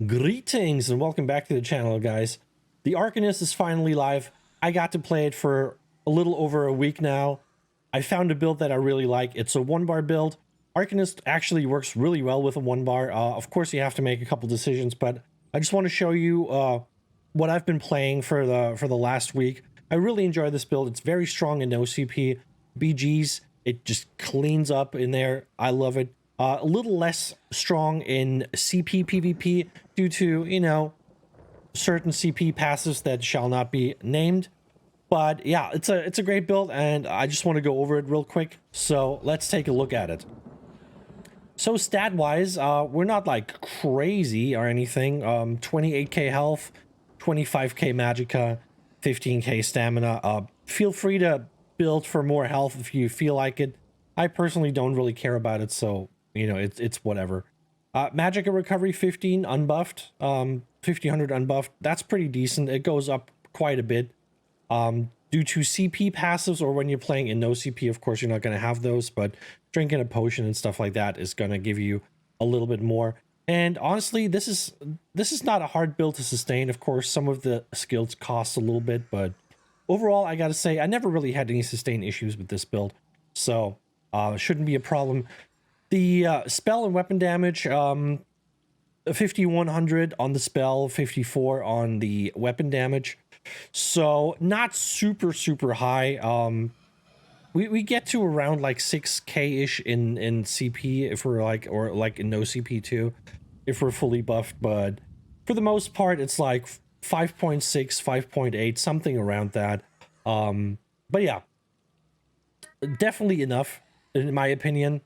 Greetings and welcome back to the channel, guys. The Arcanist is finally live. I got to play it for a little over a week now. I found a build that I really like. It's a 1-bar build. Arcanist actually works really well with a 1-bar. Of course, you have to make a couple decisions, but I just want to show you what I've been playing for the last week. I really enjoy this build. It's very strong in no CP. BGs, it just cleans up in there. I love it. A little less strong in CP PvP due to, you know, certain CP passives that shall not be named. But yeah, it's a great build, and I just want to go over it real quick. So let's take a look at it. So stat-wise, we're not like crazy or anything. 28k health, 25k Magicka, 15k stamina. Feel free to build for more health if you feel like it. I personally don't really care about it, so you know, it's whatever. Magicka recovery 15 unbuffed, 1500 unbuffed. That's pretty decent. It goes up quite a bit. Due to CP passives, or when you're playing in no CP, of course, you're not going to have those, but drinking a potion and stuff like that is going to give you a little bit more. And honestly, this is not a hard build to sustain. Of course, some of the skills cost a little bit, but overall, I got to say, I never really had any sustain issues with this build, so shouldn't be a problem. The spell and weapon damage, 5100 on the spell, 54 on the weapon damage. So not super high. We get to around like 6k-ish in CP if we're like, or like in no CP too, if we're fully buffed, but for the most part it's like 5.6, 5.8, something around that. But yeah, definitely enough in my opinion.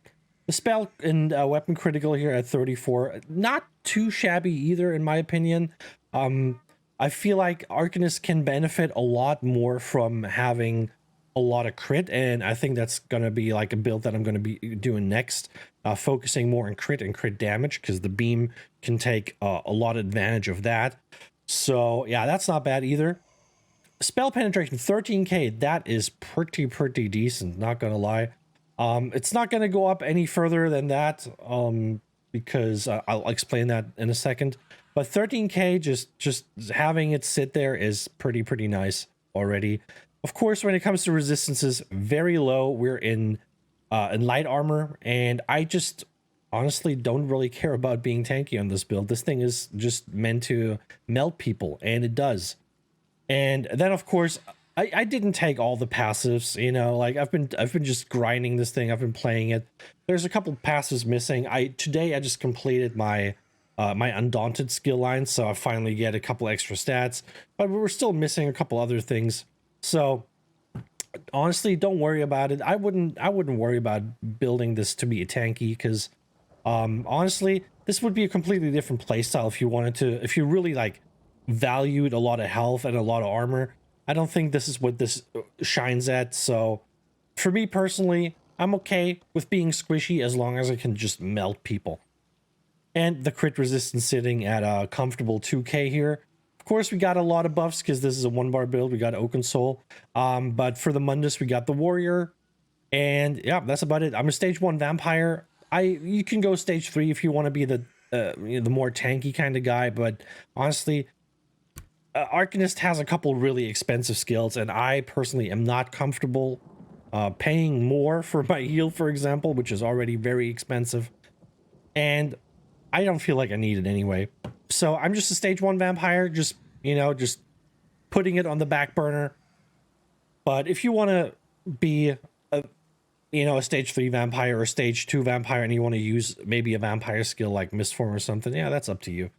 The spell and weapon critical here at 34, not too shabby either in my opinion. I feel like Arcanist can benefit a lot more from having a lot of crit, and I think that's going to be like a build that I'm going to be doing next, focusing more on crit and crit damage, because the beam can take a lot of advantage of that. So yeah, that's not bad either. Spell penetration 13k, that is pretty decent, not gonna lie. It's not going to go up any further than that, because I'll explain that in a second. But 13k, just having it sit there is pretty nice already. Of course, when it comes to resistances, very low. We're in light armor, and I just honestly don't really care about being tanky on this build. This thing is just meant to melt people, and it does. And then, of course, I didn't take all the passives, you know, like I've been just grinding this thing. I've been playing it. There's a couple passives missing. Today I just completed my my Undaunted skill line, so I finally get a couple extra stats, but we're still missing a couple other things. So honestly, don't worry about it. I wouldn't worry about building this to be a tanky, because honestly, this would be a completely different playstyle if you wanted to, if you really like valued a lot of health and a lot of armor. I don't think this is what this shines at. So for me personally, I'm okay with being squishy as long as I can just melt people. And the crit resistance sitting at a comfortable 2k here. Of course, we got a lot of buffs because this is a 1-bar build. We got Oaken Soul. But for the Mundus, we got the Warrior. And yeah, that's about it. I'm a stage 1 vampire. You can go stage 3 if you want to be the more tanky kind of guy. But honestly, Arcanist has a couple really expensive skills, and I personally am not comfortable paying more for my heal, for example, which is already very expensive, and I don't feel like I need it anyway. So I'm just a stage 1 vampire, just, you know, just putting it on the back burner. But if you want to be a, you know, a stage 3 vampire or stage 2 vampire, and you want to use maybe a vampire skill like Mistform or something, yeah, that's up to you,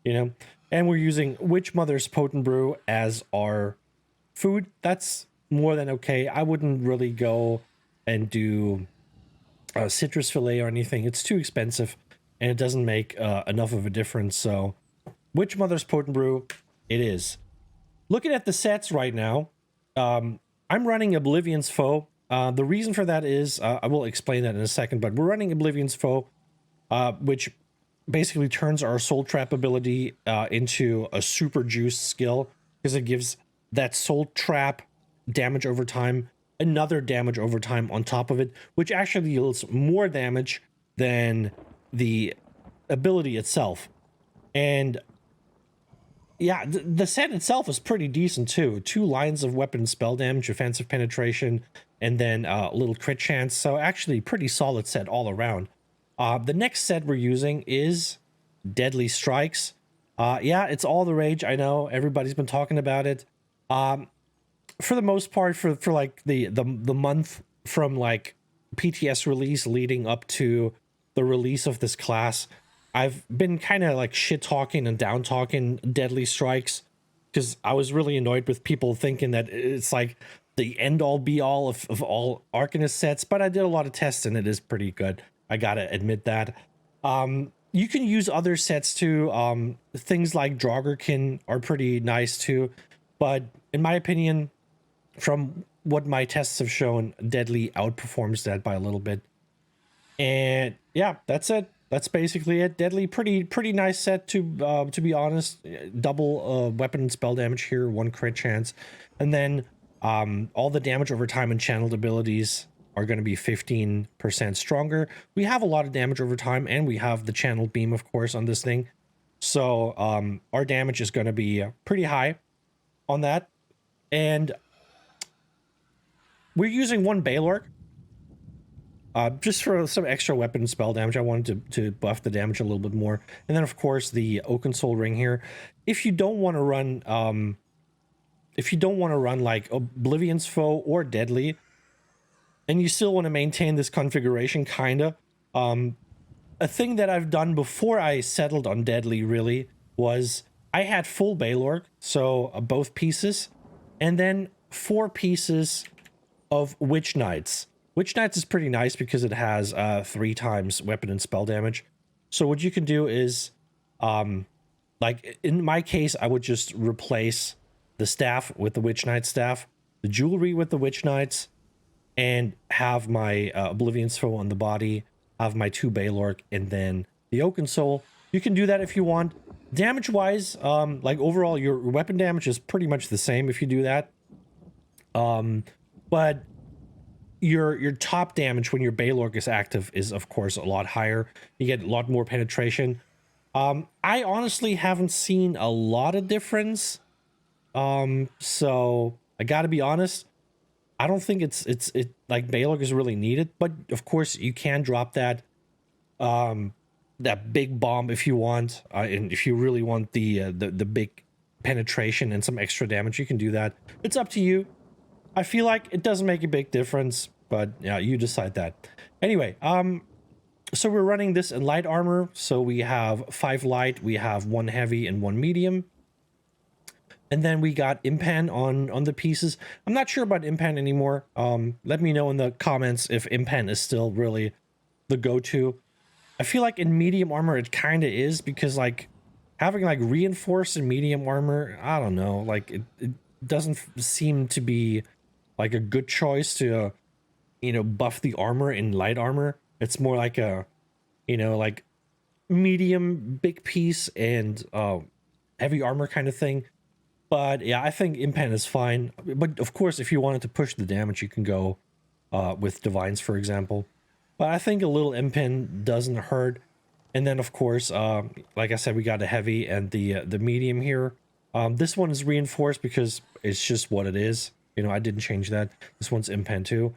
you know. And we're using Witch Mother's Potent Brew as our food. That's more than okay. I wouldn't really go and do citrus fillet or anything. It's too expensive, and it doesn't make enough of a difference. So Witch Mother's Potent Brew, it is. Looking at the sets right now, I'm running Oblivion's Foe. The reason for that is, I will explain that in a second, but we're running Oblivion's Foe, which basically turns our Soul Trap ability into a super juiced skill, because it gives that Soul Trap damage over time, another damage over time on top of it, which actually deals more damage than the ability itself. And yeah, the set itself is pretty decent too. 2 lines of weapon spell damage, offensive penetration, and then a little crit chance. So actually pretty solid set all around. The next set we're using is Deadly Strikes. Yeah, it's all the rage. I know everybody's been talking about it. For the most part, for like the month from like PTS release leading up to the release of this class, I've been kind of like shit talking and down talking Deadly Strikes because I was really annoyed with people thinking that it's like the end all be all of all Arcanist sets, but I did a lot of tests and it is pretty good. I gotta admit that. You can use other sets too. Things like Draugr are pretty nice too, but in my opinion, from what my tests have shown, Deadly outperforms that by a little bit. And yeah, that's it. That's basically it. Deadly, pretty nice set to be honest. Double weapon and spell damage here, 1 crit chance, and then all the damage over time and channeled abilities are going to be 15% stronger. We have a lot of damage over time, and we have the channeled beam, of course, on this thing. So our damage is going to be pretty high on that, and we're using 1 Balork. Just for some extra weapon and spell damage, I wanted to buff the damage a little bit more. And then, of course, the Oakensoul ring here. If you don't want to run, like Oblivion's Foe or Deadly, and you still want to maintain this configuration, kinda, a thing that I've done before I settled on Deadly really was I had full Balork, so both pieces, and then 4 pieces of Witch Knights. Witch Knights is pretty nice because it has 3 times weapon and spell damage. So what you can do is, like in my case, I would just replace the staff with the Witch Knight staff, the jewelry with the Witch Knights, and have my Oblivion's Foe on the body, have my 2 Balork, and then the Oakensoul. You can do that if you want. Damage-wise, like overall, your weapon damage is pretty much the same if you do that. But your top damage when your Balork is active is, of course, a lot higher. You get a lot more penetration. I honestly haven't seen a lot of difference. So I gotta be honest. I don't think it's like Balork is really needed, but of course you can drop that that big bomb if you want, and if you really want the big penetration and some extra damage, you can do that. It's up to you. I feel like it doesn't make a big difference, but yeah, you decide that. Anyway, so we're running this in light armor. So we have 5 light, we have 1 heavy, and 1 medium. And then we got Impan on the pieces. I'm not sure about Impan anymore. Let me know in the comments if Impan is still really the go-to. I feel like in medium armor it kind of is, because like having like reinforced in medium armor, I don't know, like it doesn't seem to be like a good choice to buff the armor in light armor. It's more like a like medium big piece and heavy armor kind of thing. But yeah, I think Impan is fine. But of course, if you wanted to push the damage, you can go with Divines, for example. But I think a little Impan doesn't hurt. And then, of course, like I said, we got a heavy and the medium here. This one is reinforced because it's just what it is. I didn't change that. This one's Impan too.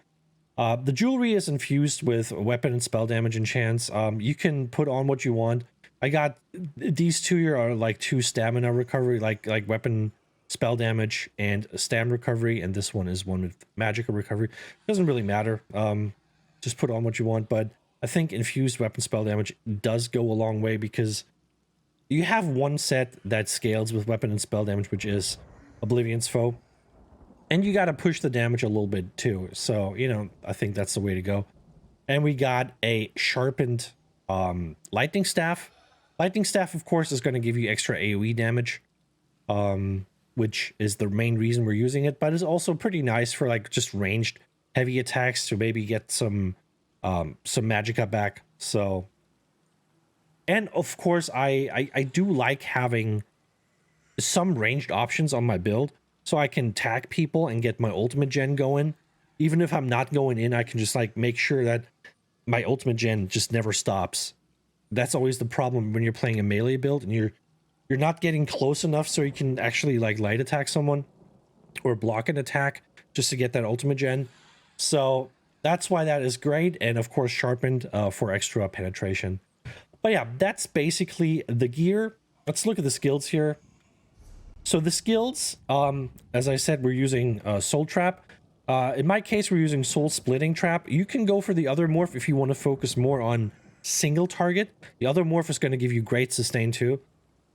The jewelry is infused with weapon and spell damage and chance. You can put on what you want. I got these 2 here are like 2 stamina recovery, like weapon spell damage and stam recovery, and this one is 1 with Magicka recovery. Doesn't really matter. Just put on what you want, but I think infused weapon spell damage does go a long way, because you have 1 set that scales with weapon and spell damage, which is Oblivion's Foe, and you got to push the damage a little bit too. So I think that's the way to go. And we got a sharpened lightning staff. Lightning staff, of course, is going to give you extra AoE damage, which is the main reason we're using it, but it's also pretty nice for like just ranged heavy attacks to maybe get some Magicka back. So, and of course, I do like having some ranged options on my build, so I can tag people and get my ultimate gen going. Even if I'm not going in, I can just like make sure that my ultimate gen just never stops. That's always the problem when you're playing a melee build and you're you're not getting close enough so you can actually like light attack someone or block an attack just to get that ultimate gen. So that's why that is great, and of course sharpened for extra penetration. But yeah, that's basically the gear. Let's look at the skills here. So the skills, as I said, we're using Soul Trap. In my case, we're using Soul Splitting Trap. You can go for the other morph if you want to focus more on single target. The other morph is going to give you great sustain too.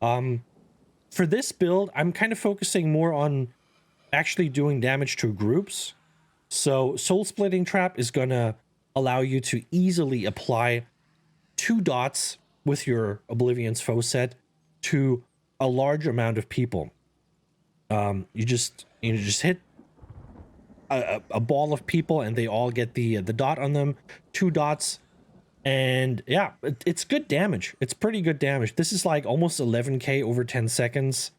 For this build, I'm kind of focusing more on actually doing damage to groups. So Soul Splitting Trap is going to allow you to easily apply 2 dots with your Oblivion's Foe set to a large amount of people. You just hit a ball of people and they all get the dot on them, 2 dots, and yeah, it's good damage. It's pretty good damage. This is like almost 11k over 10 seconds,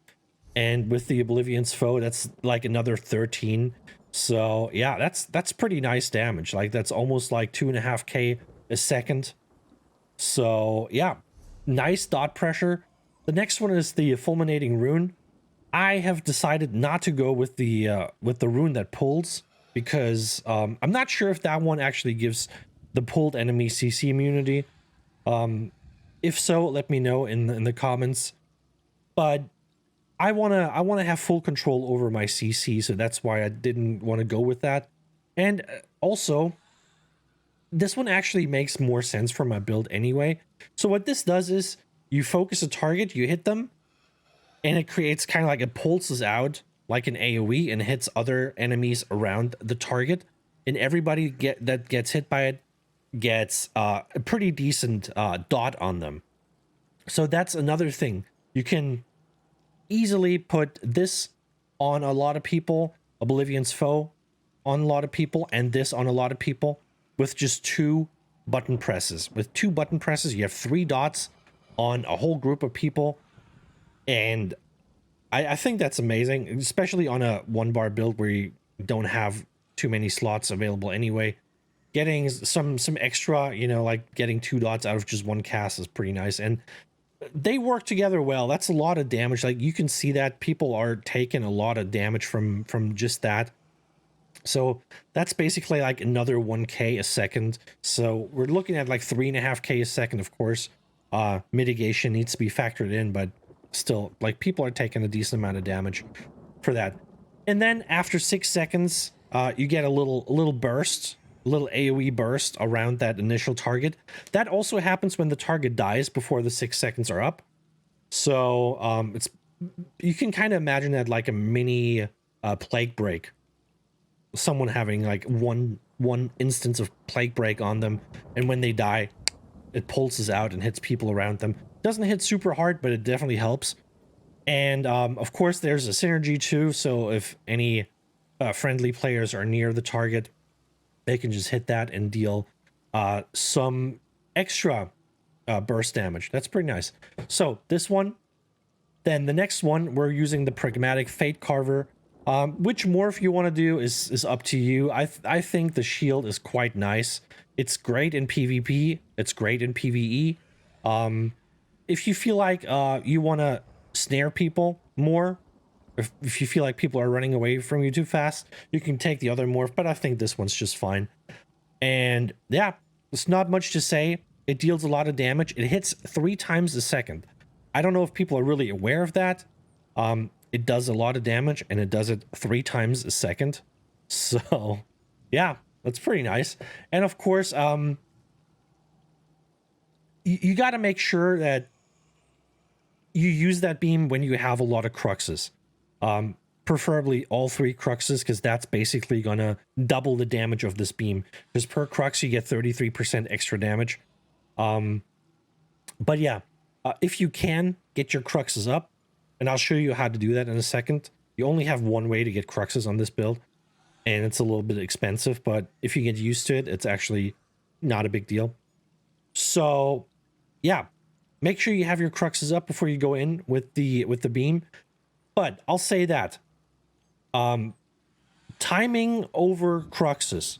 and with the Oblivion's Foe, that's like another 13. So yeah, that's pretty nice damage. Like that's almost like 2.5k a second. So yeah, nice dot pressure. The next one is the Fulminating Rune. I have decided not to go with the rune that pulls, because I'm not sure if that one actually gives the pulled enemy CC immunity. If so, let me know in the comments. But I wanna have full control over my CC, so that's why I didn't want to go with that. And also, this one actually makes more sense for my build anyway. So what this does is you focus a target, you hit them, and it creates kind of like it pulses out like an AoE and hits other enemies around the target, and everybody that gets hit by it gets a pretty decent dot on them. So that's another thing. You can easily put this on a lot of people, Oblivion's Foe on a lot of people, and this on a lot of people with just 2 button presses. With 2 button presses, you have 3 dots on a whole group of people. And I think that's amazing, especially on a 1-bar build where you don't have too many slots available anyway. Getting some extra, you know, like getting 2 dots out of just 1 cast is pretty nice. And they work together well. That's a lot of damage. Like you can see that people are taking a lot of damage from just that. So that's basically like another 1k a second. So we're looking at like 3.5k a second, of course. Mitigation needs to be factored in, but still, like, people are taking a decent amount of damage for that. And then after 6 seconds, you get a little burst, a little AoE burst around that initial target. That also happens when the target dies before the 6 seconds are up. So it's, you can kind of imagine that like a mini plague break. Someone having like one instance of plague break on them, and when they die, it pulses out and hits people around them. Doesn't hit super hard, but it definitely helps. And of course, there's a synergy too. So if any friendly players are near the target, they can just hit that and deal some extra burst damage. That's pretty nice. So this one, then the next one, we're using the Pragmatic Fate Carver. Which morph you want to do is up to you. I think the shield is quite nice. It's great in PvP. It's great in PvE. If you feel like you want to snare people more, if you feel like people are running away from you too fast, you can take the other morph, but I think this one's just fine. And yeah, it's not much to say. It deals a lot of damage. It hits 3 times a second. I don't know if people are really aware of that. It does a lot of damage, and it does it 3 times a second. So yeah, that's pretty nice. And of course, you got to make sure that you use that beam when you have a lot of cruxes. Preferably all 3 cruxes, because that's basically gonna double the damage of this beam. Because per crux you get 33% extra damage. But yeah, if you can get your cruxes up, and I'll show you how to do that in a second. You only have one way to get cruxes on this build, and it's a little bit expensive, but if you get used to it, it's actually not a big deal. So yeah, make sure you have your cruxes up before you go in with the beam. But I'll say that timing over cruxes.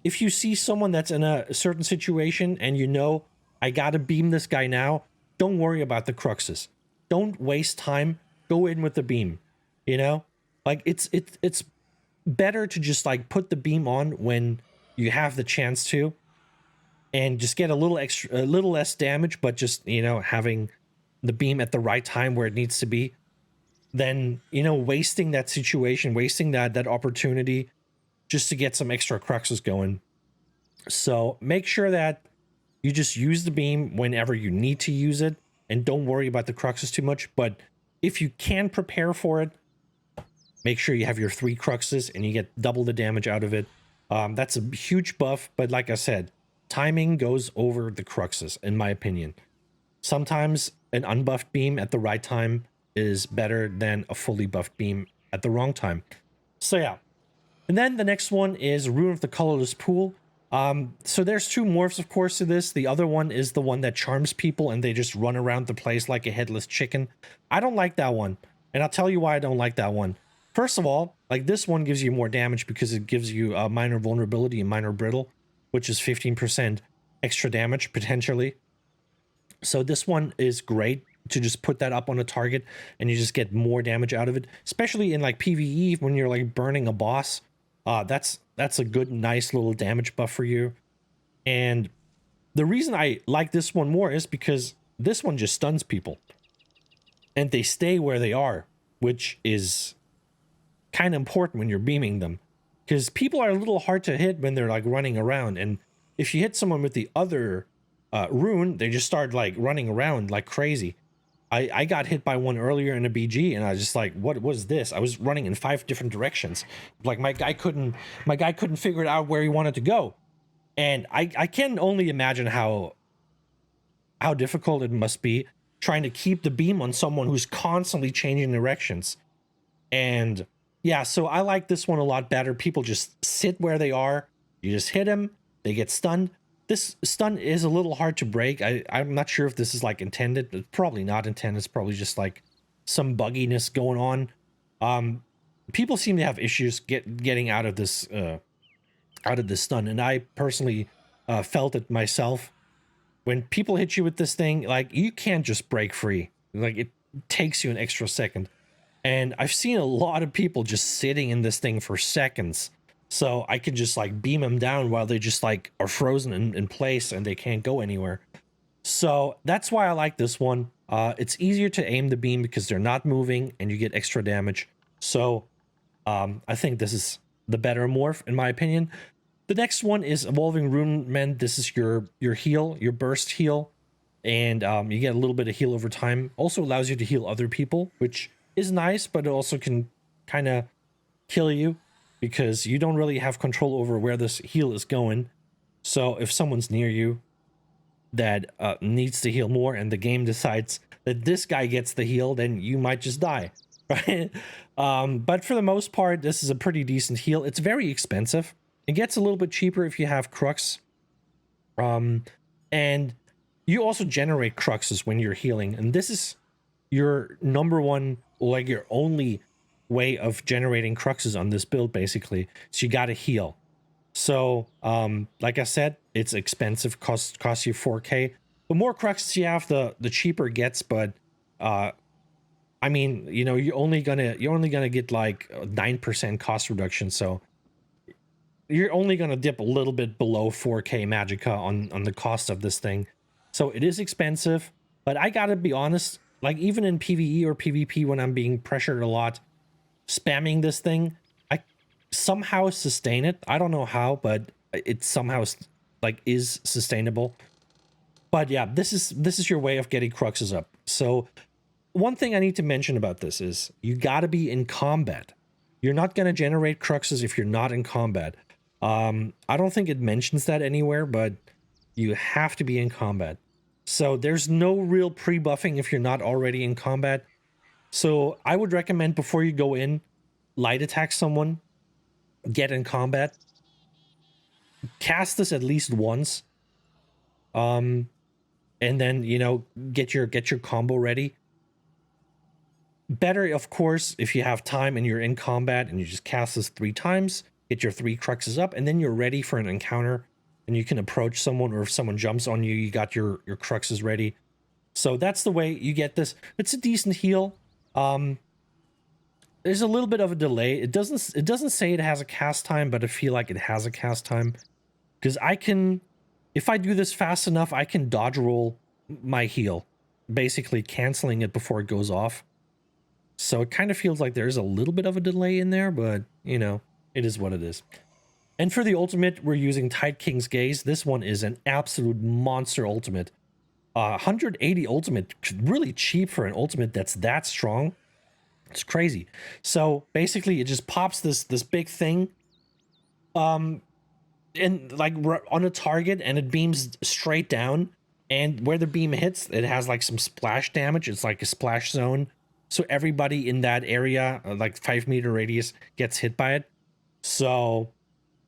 If you see someone that's in a certain situation and you know, I gotta beam this guy now, don't worry about the cruxes. Don't waste time. Go in with the beam. You know, like it's better to just like put the beam on when you have the chance to, and just get a little extra, a little less damage, but just, you know, having the beam at the right time where it needs to be, then, you know, wasting that situation, wasting that opportunity just to get some extra cruxes going. So make sure that you just use the beam whenever you need to use it, and don't worry about the cruxes too much. But if you can prepare for it, make sure you have your 3 cruxes and you get double the damage out of it. That's a huge buff, but like I said, timing goes over the cruxes, in my opinion. Sometimes an unbuffed beam at the right time is better than a fully buffed beam at the wrong time. So yeah. And then the next one is Rune of the Colorless Pool. So there's 2 morphs, of course, to this. The other one is the one that charms people and they just run around the place like a headless chicken. I don't like that one, and I'll tell you why I don't like that one. First of all, like, this one gives you more damage because it gives you a minor vulnerability and minor brittle, which is 15% extra damage potentially. So this one is great to just put that up on a target and you just get more damage out of it, especially in like PvE when you're like burning a boss. That's a good, nice little damage buff for you. And the reason I like this one more is because this one just stuns people and they stay where they are, which is kind of important when you're beaming them, because people are a little hard to hit when they're like running around. And if you hit someone with the other rune, they just start like running around like crazy. I got hit by one earlier in a BG and I was just like, what was this? I was running in 5 different directions. Like my guy couldn't figure out where he wanted to go. And I can only imagine how difficult it must be trying to keep the beam on someone who's constantly changing directions. And yeah, so I like this one a lot better. People just sit where they are. You just hit them, they get stunned. This stun is a little hard to break. I'm not sure if this is like intended, but probably not intended. It's probably just like some bugginess going on. People seem to have issues getting out of this stun, and I personally felt it myself. When people hit you with this thing, like, you can't just break free. Like, it takes you an extra second. And I've seen a lot of people just sitting in this thing for seconds. So I can just like beam them down while they just like are frozen in place and they can't go anywhere. So that's why I like this one. It's easier to aim the beam because they're not moving and you get extra damage. So I think this is the better morph in my opinion. The next one is Evolving Rune Men. This is your heal, your burst heal. And you get a little bit of heal over time. Also allows you to heal other people, which is nice, but it also can kind of kill you, because you don't really have control over where this heal is going. So if someone's near you that needs to heal more and the game decides that this guy gets the heal, then you might just die, right? But for the most part, this is a pretty decent heal. It's very expensive. It gets a little bit cheaper if you have Crux. And you also generate Cruxes when you're healing. And this is your number one, like your only way of generating Cruxes on this build, basically. So you got to heal. So like I said, it's expensive, costs you 4k. The more Cruxes you have, the cheaper it gets. But I mean, you know, you're only gonna get like 9% cost reduction. So you're only gonna dip a little bit below 4k Magicka on the cost of this thing. So it is expensive, but I gotta be honest, like even in PvE or PvP when I'm being pressured a lot, spamming this thing, I somehow sustain it. I don't know how, but it somehow like is sustainable. But yeah, this is your way of getting Cruxes up. So one thing I need to mention about this is you got to be in combat. You're not going to generate Cruxes if you're not in combat. I don't think it mentions that anywhere, but you have to be in combat. So there's no real pre-buffing if you're not already in combat. So I would recommend before you go in, light attack someone, get in combat, cast this at least once, and then, you know, get your combo ready. Better, of course, if you have time and you're in combat and you just cast this 3 times, get your 3 Cruxes up, and then you're ready for an encounter and you can approach someone, or if someone jumps on you, you got your Cruxes ready. So that's the way you get this. It's a decent heal. There's a little bit of a delay. It doesn't say it has a cast time, but I feel like it has a cast time. Because I can, if I do this fast enough, I can dodge roll my heal, basically canceling it before it goes off. So it kind of feels like there's a little bit of a delay in there, but, you know, it is what it is. And for the ultimate, we're using Tide King's Gaze. This one is an absolute monster ultimate. 180 ultimate, really cheap for an ultimate that's that strong. It's crazy. So basically, it just pops this big thing, and like on a target, and it beams straight down. And where the beam hits, it has like some splash damage. It's like a splash zone. So everybody in that area, like 5-meter radius, gets hit by it. So,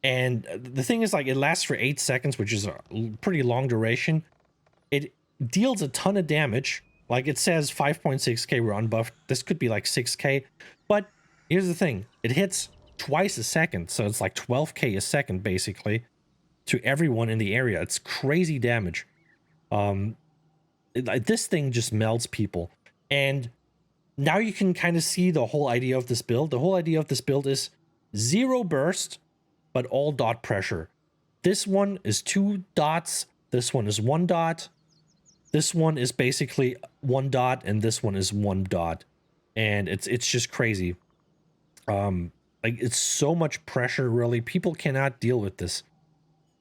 and the thing is, like, it lasts for 8 seconds, which is a pretty long duration. It deals a ton of damage. Like, it says 5.6k we're unbuffed. This could be like 6k. But here's the thing. It hits twice a second. So it's like 12k a second, basically, to everyone in the area. It's crazy damage. This thing just melts people. And now you can kind of see the whole idea of this build. The whole idea of this build is 0 burst, but all dot pressure. This one is 2 dots. This one is 1 dot. This one is basically 1 dot, and this one is 1 dot. And it's just crazy. Like, it's so much pressure, really. People cannot deal with this.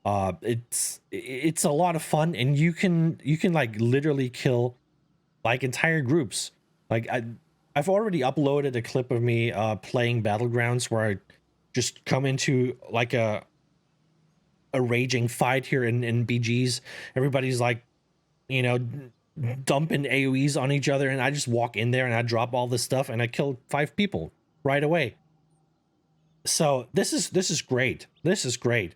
It's a lot of fun, and you can like literally kill like entire groups. Like, I've already uploaded a clip of me playing Battlegrounds where I just come into like a raging fight here in BGs. Everybody's like, you know, dumping AoEs on each other, and I just walk in there and I drop all this stuff and I kill 5 people right away. So this is great. This is great.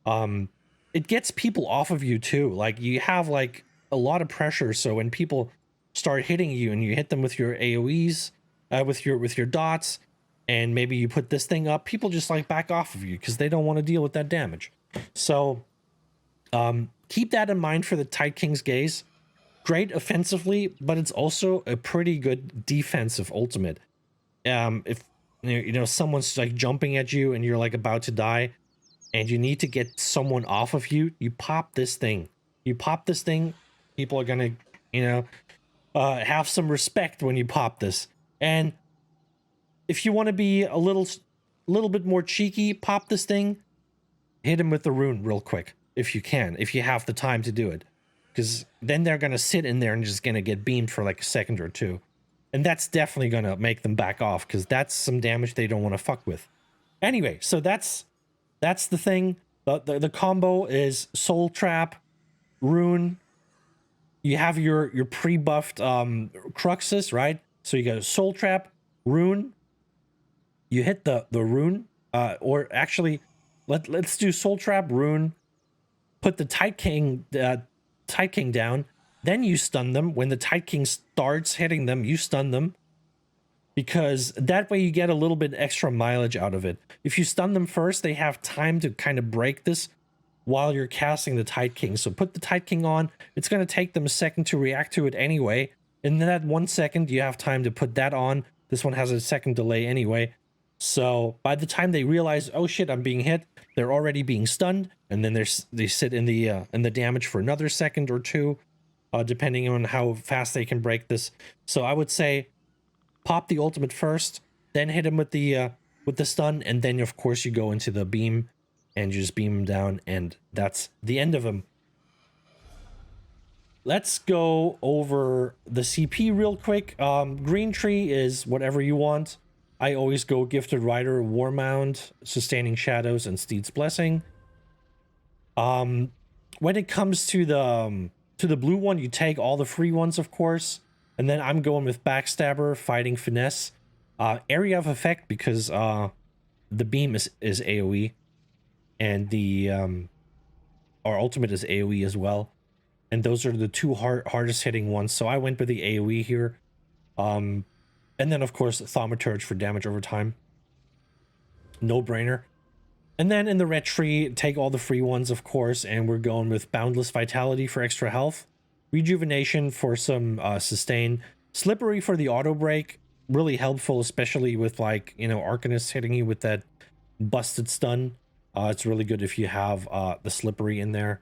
It gets people off of you too. Like, you have like a lot of pressure, so when people start hitting you and you hit them with your AoEs, with your dots, and maybe you put this thing up, people just like back off of you because they don't want to deal with that damage. So keep that in mind for the Tide King's Gaze. Great offensively, but it's also a pretty good defensive ultimate. If you know someone's like jumping at you and you're like about to die, and you need to get someone off of you, you pop this thing. You pop this thing, people are gonna, you know, have some respect when you pop this. And if you want to be a little bit more cheeky, pop this thing, hit him with the rune real quick if you can, if you have the time to do it, because then they're gonna sit in there and just gonna get beamed for like a second or two, and that's definitely gonna make them back off because that's some damage they don't want to fuck with. Anyway, so that's the thing. The combo is Soul Trap, Rune. You have your pre-buffed Cruxes, right? So you got Soul Trap, Rune. You hit the Rune, or actually, let's do Soul Trap, Rune. Put the Tide King down. Then you stun them. When the Tide King starts hitting them, you stun them, because that way you get a little bit extra mileage out of it. If you stun them first, they have time to kind of break this while you're casting the Tide King. So put the Tide King on. It's going to take them a second to react to it anyway. And then that 1 second, you have time to put that on. This one has a second delay anyway. So by the time they realize, oh shit, I'm being hit, they're already being stunned. And then they sit in the damage for another second or two, depending on how fast they can break this. So I would say pop the ultimate first, then hit him with the stun, and then of course you go into the beam and you just beam him down, and that's the end of him. Let's go over the CP real quick. Green Tree is whatever you want. I always go Gifted Rider, Warmound, Sustaining Shadows, and Steed's Blessing. When it comes to the blue one, you take all the free ones, of course. And then I'm going with Backstabber, Fighting Finesse, Area of Effect, because the beam is AoE, and the our ultimate is AoE as well. And those are the two hardest hitting ones. So I went with the AoE here. And then of course Thaumaturge for damage over time. No brainer. And then in the red tree, take all the free ones, of course, and we're going with Boundless Vitality for extra health. Rejuvenation for some sustain. Slippery for the auto break. Really helpful, especially with like, you know, Arcanist hitting you with that busted stun. It's really good if you have the slippery in there.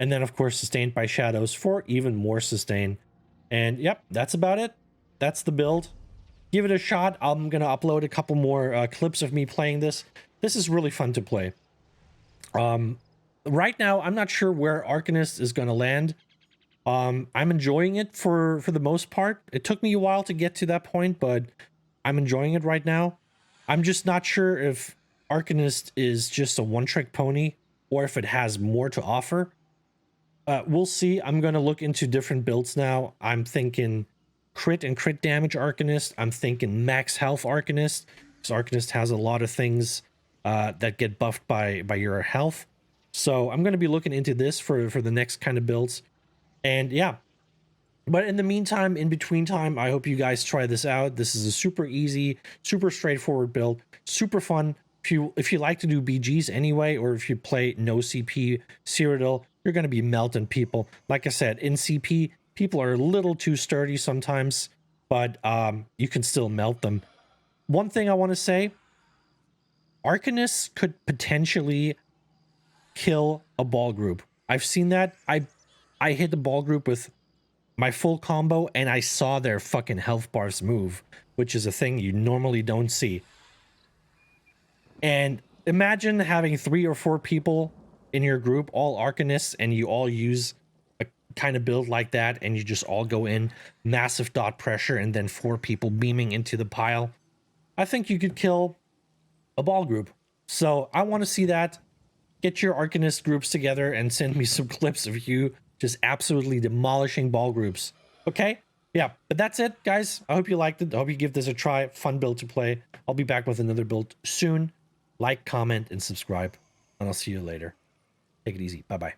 And then of course sustained by shadows for even more sustain. And yep, that's about it. That's the build. Give it a shot. I'm gonna upload a couple more clips of me playing this. This is really fun to play. Right now I'm not sure where Arcanist is gonna land. I'm enjoying it for the most part. It took me a while to get to that point, but I'm enjoying it right now. I'm just not sure if Arcanist is just a one-trick pony or if it has more to offer. We'll see. I'm going to look into different builds now. I'm thinking crit and crit damage Arcanist. I'm thinking max health Arcanist, because Arcanist has a lot of things that get buffed by your health. So I'm going to be looking into this for the next kind of builds. And yeah, but in the meantime, in between time, I hope you guys try this out. This is a super easy, super straightforward build, super fun. If you like to do BGs anyway, or if you play no CP Cyrodiil, you're going to be melting people. Like I said, in CP, people are a little too sturdy sometimes, but you can still melt them. One thing I want to say, Arcanists could potentially kill a ball group. I've seen that. I hit the ball group with my full combo and I saw their fucking health bars move, which is a thing you normally don't see. And imagine having 3 or 4 people in your group, all Arcanists, and you all use a kind of build like that, and you just all go in, massive dot pressure, and then 4 people beaming into the pile. I think you could kill a ball group. So I want to see that. Get your Arcanist groups together and send me some clips of you just absolutely demolishing ball groups. Okay? Yeah, but that's it, guys. I hope you liked it. I hope you give this a try. Fun build to play. I'll be back with another build soon. Like, comment, and subscribe. And I'll see you later. Take it easy. Bye-bye.